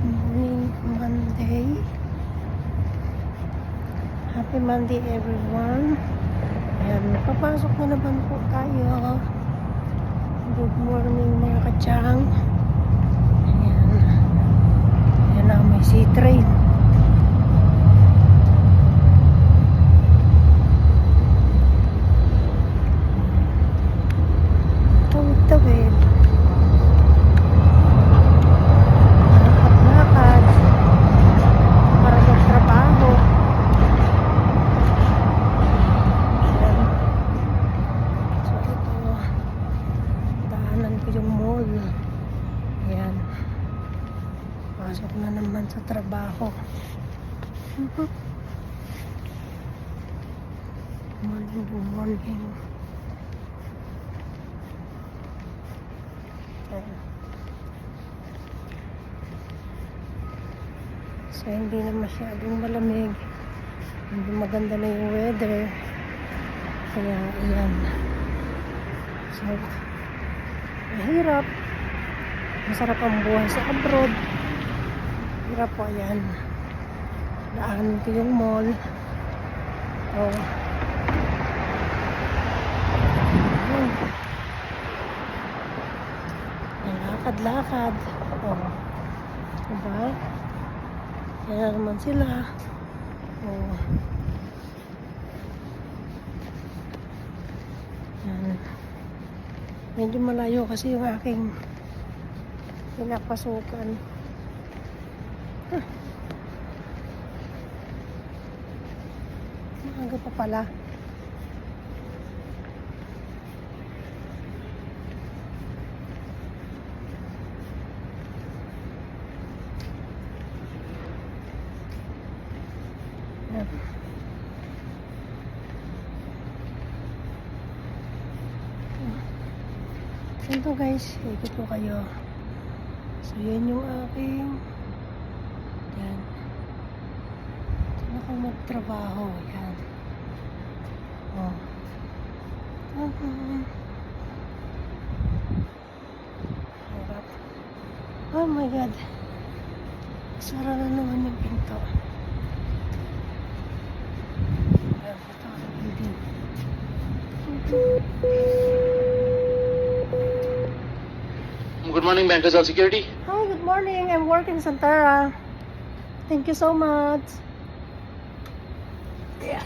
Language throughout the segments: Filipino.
Good morning, Monday. Happy Monday, everyone. Ayan, papasok na naman po tayo. Good morning, mga katsang. Ayan. Ayan na, may sea train. Tawid-tawid. Lakad-lakad. Para magtrabaho. Ayan. So, ito. Daanan ko yung mall. Ayan. Pasok na naman sa trabaho. Morning, good morning. Ayan. So, hindi na masyadong malamig. Hindi maganda na yung weather. Kaya, ayan. So, mahirap. Masarap ang buhay sa abroad. Hirap po, ayan. Daanan ko yung mall. Oh. Lakad-lakad. Oh. Diba? Ayan naman sila. Oh. Ayan. Medyo malayo kasi yung aking pinapasukan. Maaga pa pala. Ito guys, ikot ko kayo. So yan yung aking yan. Ito ako magtrabaho. Yan. Oh. Hirap. Oh my god. Sara na naman yung pinto. Yan, ito ang building. Good morning, Bankers All Security. Hi, good morning. I'm working in Santara. Thank you so much. Yeah.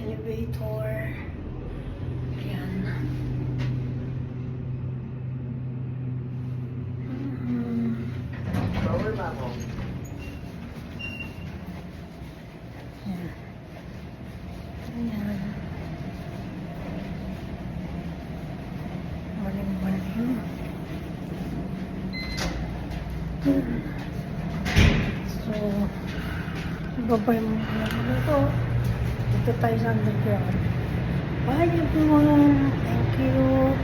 Elevator. Yan. Lower level. Yan. Ayan. Morning, morning. So, babay mo na ito. Dito tayo sa underground. Bye everyone. Thank you.